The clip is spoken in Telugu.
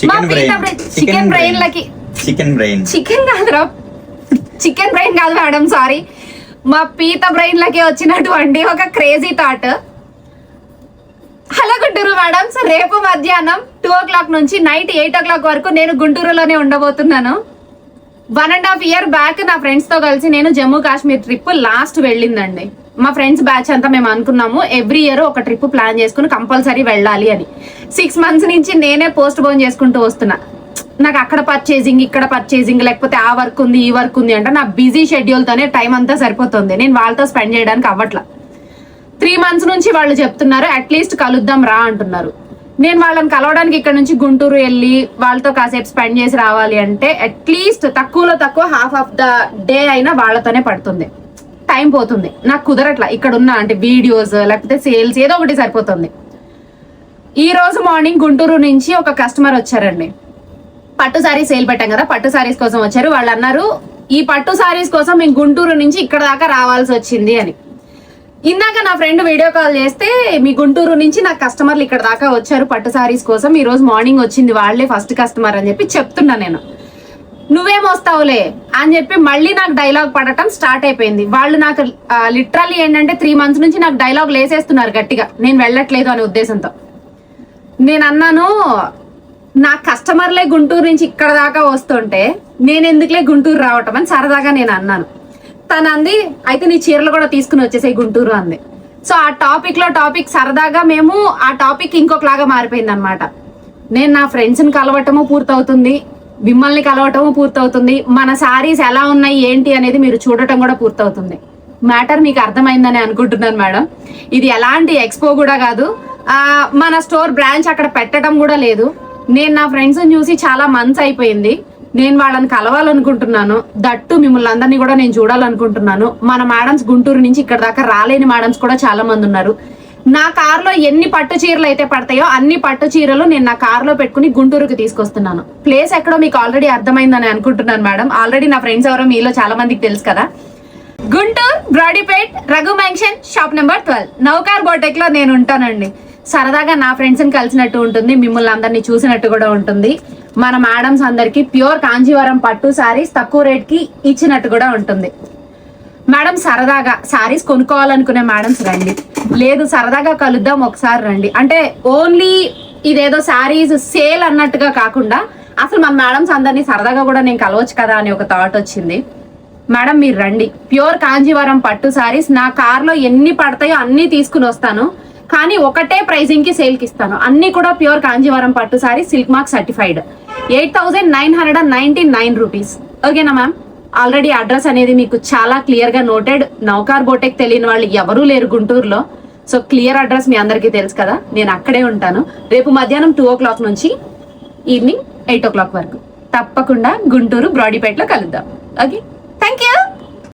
చికెన్ బ్రెయిన్ లకి చికెన్ కాదురా, చికెన్ బ్రెయిన్ కాదు మేడం, సారీ. మా పీత బ్రెయిన్ లకి వచ్చినటువంటి ఒక crazy thought. Hello Guntur madam, so రేపు మధ్యాహ్నం 2 o'clock నుంచి నైట్ 8 o'clock వరకు నేను గుంటూరులోనే ఉండబోతున్నాను. 1.5 year బ్యాక్ నా ఫ్రెండ్స్ తో కలిసి నేను జమ్మూ కాశ్మీర్ ట్రిప్ లాస్ట్ వెళ్ళిందండి. మా ఫ్రెండ్స్ బ్యాచ్ అంతా మేము అనుకున్నాము ఎవ్రీ ఇయర్ ఒక ట్రిప్ ప్లాన్ చేసుకుని కంపల్సరీ వెళ్ళాలి అని. 6 months నుంచి నేనే పోస్ట్ పోన్ చేసుకుంటూ వస్తున్నా. నాకు అక్కడ పర్చేసింగ్, ఇక్కడ పర్చేసింగ్, లేకపోతే ఆ వర్క్ ఉంది, ఈ వర్క్ ఉంది అంటే నా బిజీ షెడ్యూల్ తోనే టైం అంతా సరిపోతుంది. నేను వాళ్ళతో స్పెండ్ చేయడానికి అవ్వట్లా. 3 months నుంచి వాళ్ళు చెప్తున్నారు అట్లీస్ట్ కలుద్దాం రా అంటున్నారు. నేను వాళ్ళని కలవడానికి ఇక్కడ నుంచి గుంటూరు వెళ్ళి వాళ్ళతో కాసేపు స్పెండ్ చేసి రావాలి అంటే అట్లీస్ట్ తక్కువలో తక్కువ హాఫ్ ఆఫ్ ద డే అయినా వాళ్ళతోనే పడుతుంది. టైం పోతుంది, నాకు కుదరట్లా. ఇక్కడ ఉన్న అంటే వీడియోస్ లేకపోతే సేల్స్ ఏదో ఒకటి సరిపోతుంది. ఈ రోజు మార్నింగ్ గుంటూరు నుంచి ఒక కస్టమర్ వచ్చారండి. పట్టు సారీస్ సేల్ పెట్టాం కదా, పట్టు సారీస్ కోసం వచ్చారు. వాళ్ళు అన్నారు ఈ పట్టు సారీస్ కోసం మేము గుంటూరు నుంచి ఇక్కడ దాకా రావాల్సి వచ్చింది అని. ఇందాక నా ఫ్రెండ్ వీడియో కాల్ చేస్తే మీ గుంటూరు నుంచి నాకు కస్టమర్లు ఇక్కడ దాకా వచ్చారు పట్టు సారీస్ కోసం, ఈ రోజు మార్నింగ్ వచ్చింది వాళ్ళే ఫస్ట్ కస్టమర్ అని చెప్పి చెప్తున్నా. నేను నువ్వేం వస్తావులే అని చెప్పి మళ్ళీ నాకు డైలాగ్ పడటం స్టార్ట్ అయిపోయింది. వాళ్ళు నాకు లిటరల్లీ ఏంటంటే 3 months నుంచి నాకు డైలాగ్ లేసేస్తున్నారు గట్టిగా, నేను వెళ్ళట్లేదు అనే ఉద్దేశంతో. నేను అన్నాను నా కస్టమర్లే గుంటూరు నుంచి ఇక్కడ దాకా వస్తుంటే నేను ఎందుకులే గుంటూరు రావటం అని సరదాగా నేను అన్నాను. తను అంది అయితే నీ చీరలు కూడా తీసుకుని వచ్చేసాయి గుంటూరు అంది. సో ఆ టాపిక్ సరదాగా మేము ఆ టాపిక్ ఇంకొకలాగా మారిపోయింది అనమాట. నేను నా ఫ్రెండ్స్ని కలవటము పూర్తవుతుంది, మిమ్మల్ని కలవటము పూర్తవుతుంది, మన శారీస్ ఎలా ఉన్నాయి ఏంటి అనేది మీరు చూడటం కూడా పూర్తవుతుంది. మ్యాటర్ మీకు అర్థమైందని అనుకుంటున్నాను మేడం. ఇది ఎలాంటి ఎక్స్పో కూడా కాదు, మన స్టోర్ బ్రాంచ్ అక్కడ పెట్టడం కూడా లేదు. నేను నా ఫ్రెండ్స్ని చూసి చాలా మంత్స్ అయిపోయింది. నేను వాళ్ళని కలవాలనుకుంటున్నాను, దట్టు మిమ్మల్ని అందరినీ కూడా నేను చూడాలనుకుంటున్నాను. మన మేడమ్స్ గుంటూరు నుంచి ఇక్కడ దాకా రాలేని మేడమ్స్ కూడా చాలా మంది ఉన్నారు. నా కార్లో ఎన్ని పట్టు చీరలు అయితే పడతాయో అన్ని పట్టు చీరలు నేను నా కార్లో పెట్టుకుని గుంటూరుకి తీసుకొస్తున్నాను. ప్లేస్ ఎక్కడో మీకు ఆల్రెడీ అర్థమైందని అనుకుంటున్నాను మేడం. ఆల్రెడీ నా ఫ్రెండ్స్ ఎవరో మీలో చాలా మందికి తెలుసు కదా. Guntur Brodipet Raghu mansion shop number 12 నౌకార్ బోటెక్ లో నేను ఉంటానండి. సరదాగా నా ఫ్రెండ్స్ని కలిసినట్టు ఉంటుంది, మిమ్మల్ని అందరినీ చూసినట్టు కూడా ఉంటుంది. మన మేడమ్స్ అందరికి ప్యూర్ కాంజీవరం పట్టు సారీస్ తక్కువ రేట్ కి ఇచ్చినట్టు కూడా ఉంటుంది. మేడం సరదాగా సారీస్ కొనుక్కోవాలనుకునే మేడమ్స్ రండి, లేదు సరదాగా కలుద్దాం ఒకసారి రండి అంటే ఓన్లీ ఇదేదో సారీస్ సేల్ అన్నట్టుగా కాకుండా అసలు మన మేడమ్స్ అందరినీ సరదాగా కూడా నేను కలవచ్చు కదా అని ఒక థాట్ వచ్చింది. మేడం మీరు రండి, ప్యూర్ కాంజీవరం పట్టు సారీస్ నా కార్లో ఎన్ని పడతాయో అన్ని తీసుకుని వస్తాను, కానీ ఒకటే ప్రైజింగ్ కి సేల్ కి ఇస్తాను. అన్ని కూడా ప్యూర్ కాంజీవరం పట్టు sorry silk mark certified 8,999 rupees. ఓకేనా మ్యామ్? ఆల్రెడీ అడ్రస్ అనేది మీకు చాలా క్లియర్ గా నోటెడ్. నౌకార్ బోటెక్ తెలియని వాళ్ళు ఎవరూ లేరు గుంటూరులో. సో క్లియర్ అడ్రస్ మీ అందరికీ తెలుసు కదా, నేను అక్కడే ఉంటాను. రేపు మధ్యాహ్నం 2 o'clock నుంచి ఈవినింగ్ 8 o'clock వరకు తప్పకుండా గుంటూరు బ్రాడీపేటలో కలుద్దాం. Okay, thank you.